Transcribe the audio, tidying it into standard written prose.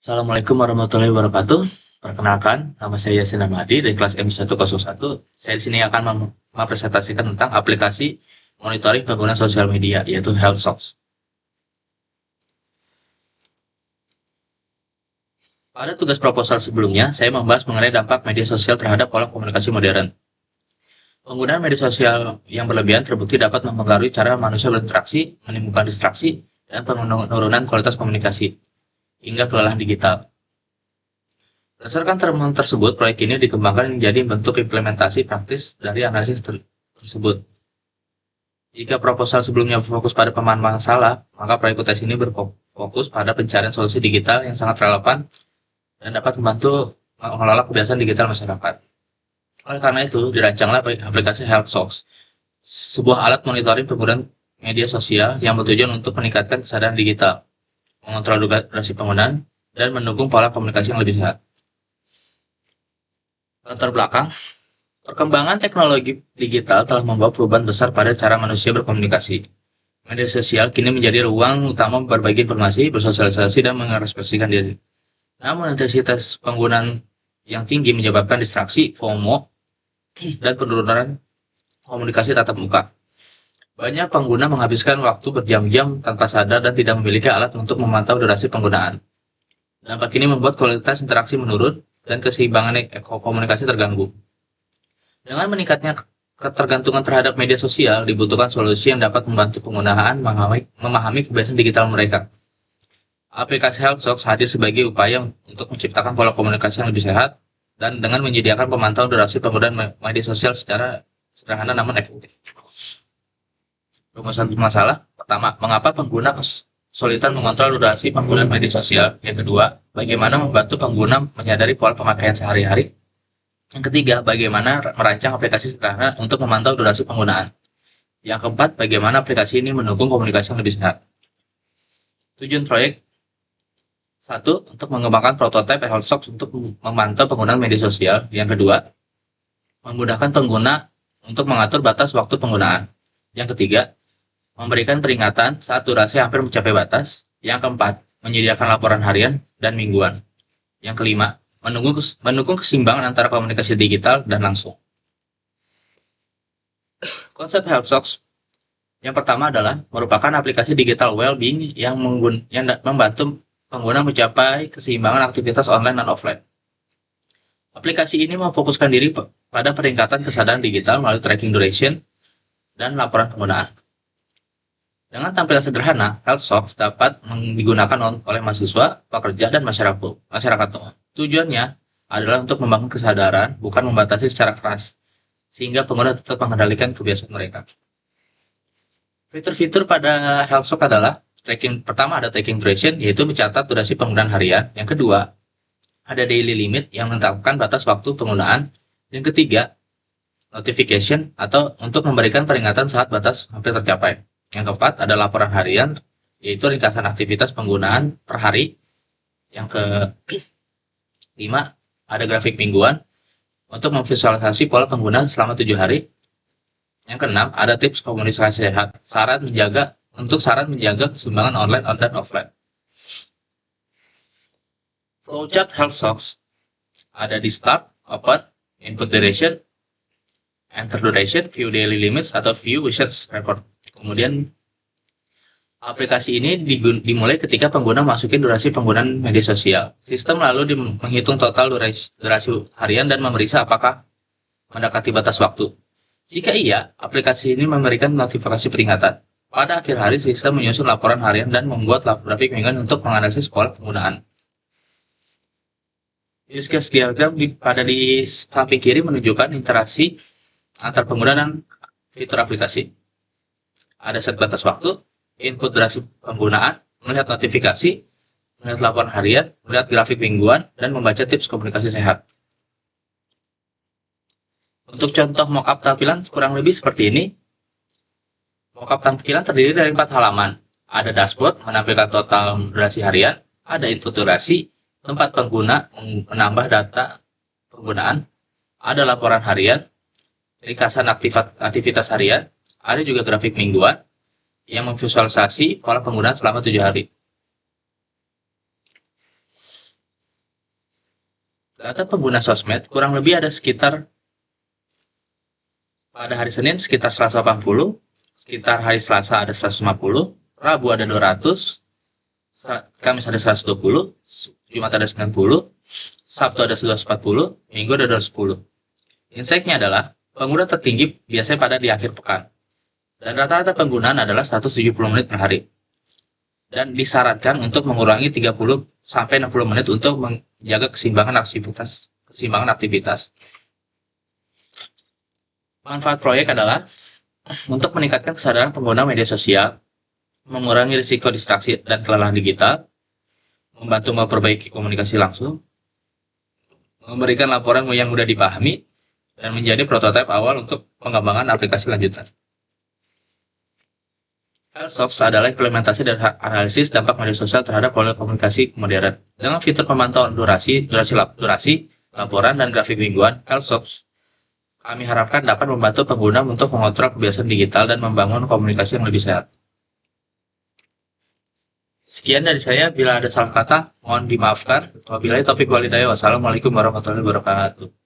Assalamualaikum warahmatullahi wabarakatuh. Perkenalkan, nama saya Yasin Ahmadi dari kelas M101. Saya di sini akan mempresentasikan tentang aplikasi monitoring pengguna sosial media, yaitu HealthSox. Pada tugas proposal sebelumnya, saya membahas mengenai dampak media sosial terhadap pola komunikasi modern. Penggunaan media sosial yang berlebihan terbukti dapat mempengaruhi cara manusia berinteraksi, menimbulkan distraksi, dan penurunan kualitas komunikasi, hingga kelelahan digital. Berdasarkan temuan tersebut, proyek ini dikembangkan menjadi bentuk implementasi praktis dari analisis tersebut. Jika proposal sebelumnya berfokus pada pemahaman masalah, maka proyek UTS ini berfokus pada pencarian solusi digital yang sangat relevan dan dapat membantu mengelola kebiasaan digital masyarakat. Oleh karena itu, dirancanglah aplikasi HealthSox, sebuah alat monitoring penggunaan media sosial yang bertujuan untuk meningkatkan kesadaran digital, mengontrol durasi penggunaan, dan mendukung pola komunikasi yang lebih sehat. Latar belakang, perkembangan teknologi digital telah membawa perubahan besar pada cara manusia berkomunikasi. Media sosial kini menjadi ruang utama berbagi informasi, bersosialisasi, dan mengekspresikan diri. Namun intensitas penggunaan yang tinggi menyebabkan distraksi, FOMO, dan penurunan komunikasi tatap muka. Banyak pengguna menghabiskan waktu berjam-jam tanpa sadar dan tidak memiliki alat untuk memantau durasi penggunaan. Dampak ini membuat kualitas interaksi menurun dan keseimbangan komunikasi terganggu. Dengan meningkatnya ketergantungan terhadap media sosial, dibutuhkan solusi yang dapat membantu penggunaan memahami kebiasaan digital mereka. Aplikasi HealthSox hadir sebagai upaya untuk menciptakan pola komunikasi yang lebih sehat dan dengan menyediakan pemantauan durasi penggunaan media sosial secara sederhana namun efektif. Rumusan masalah, pertama, mengapa pengguna kesulitan mengontrol durasi penggunaan media sosial? Yang kedua, bagaimana membantu pengguna menyadari pola pemakaian sehari-hari? Yang ketiga, bagaimana merancang aplikasi sederhana untuk memantau durasi penggunaan? Yang keempat, bagaimana aplikasi ini mendukung komunikasi yang lebih sehat? Tujuan proyek, satu, untuk mengembangkan prototipe HealthSox untuk memantau penggunaan media sosial. Yang kedua, memudahkan pengguna untuk mengatur batas waktu penggunaan. Yang ketiga, memberikan peringatan saat durasi hampir mencapai batas. Yang keempat, menyediakan laporan harian dan mingguan. Yang kelima, mendukung keseimbangan antara komunikasi digital dan langsung. Konsep HealthSox yang pertama adalah merupakan aplikasi digital well-being yang membantu pengguna mencapai keseimbangan aktivitas online dan offline. Aplikasi ini memfokuskan diri pada peningkatan kesadaran digital melalui tracking duration dan laporan penggunaan. Dengan tampilan sederhana, HealthSox dapat digunakan oleh mahasiswa, pekerja, dan masyarakat umum. Tujuannya adalah untuk membangun kesadaran, bukan membatasi secara keras, sehingga pengguna tetap mengendalikan kebiasaan mereka. Fitur-fitur pada HealthSox adalah pertama ada tracking duration, yaitu mencatat durasi penggunaan harian. Yang kedua, ada daily limit yang menetapkan batas waktu penggunaan. Yang ketiga, notification atau untuk memberikan peringatan saat batas hampir tercapai. Yang keempat, ada laporan harian, yaitu ringkasan aktivitas penggunaan per hari. Yang kelima, ada grafik mingguan untuk memvisualisasi pola penggunaan selama 7 hari. Yang keenam, ada tips komunikasi sehat, saran menjaga keseimbangan online dan offline. Flowchart HealthSox ada di start, open, input duration, enter duration, view daily limits, atau view usage record. Kemudian aplikasi ini dimulai ketika pengguna masukin durasi penggunaan media sosial. Sistem lalu menghitung total durasi harian dan memeriksa apakah mendekati batas waktu. Jika iya, aplikasi ini memberikan notifikasi peringatan. Pada akhir hari, sistem menyusun laporan harian dan membuat grafik mingguan untuk menganalisis pola penggunaan. Use case diagram pada di samping kiri menunjukkan interaksi antar pengguna dan fitur aplikasi. Ada set batas waktu, input durasi penggunaan, melihat notifikasi, melihat laporan harian, melihat grafik mingguan, dan membaca tips komunikasi sehat. Untuk contoh mockup tampilan kurang lebih seperti ini. Mockup tampilan terdiri dari 4 halaman. Ada dashboard menampilkan total durasi harian, ada input durasi, tempat pengguna menambah data penggunaan, ada laporan harian, ringkasan aktivitas harian, ada juga grafik mingguan yang memvisualisasi pola penggunaan selama 7 hari. Data pengguna sosmed kurang lebih ada sekitar pada hari Senin sekitar 180, sekitar hari Selasa ada 150, Rabu ada 200, Kamis ada 120, Jumat ada 90, Sabtu ada 140, Minggu ada 210. Insight-nya adalah pengguna tertinggi biasanya pada di akhir pekan. Dan rata-rata penggunaan adalah 170 menit per hari. Dan disarankan untuk mengurangi 30 sampai 60 menit untuk menjaga keseimbangan aktivitas. Manfaat proyek adalah untuk meningkatkan kesadaran pengguna media sosial, mengurangi risiko distraksi dan kelelahan digital, membantu memperbaiki komunikasi langsung, memberikan laporan yang mudah dipahami, dan menjadi prototipe awal untuk pengembangan aplikasi lanjutan. HealthSoft adalah implementasi dan analisis dampak media sosial terhadap pola komunikasi modern. Dengan fitur pemantauan durasi, laporan, dan grafik mingguan, HealthSoft kami harapkan dapat membantu pengguna untuk mengontrol kebiasaan digital dan membangun komunikasi yang lebih sehat. Sekian dari saya, bila ada salah kata, mohon dimaafkan. Wabillahi taufiq wal hidayah. Wassalamualaikum warahmatullahi wabarakatuh.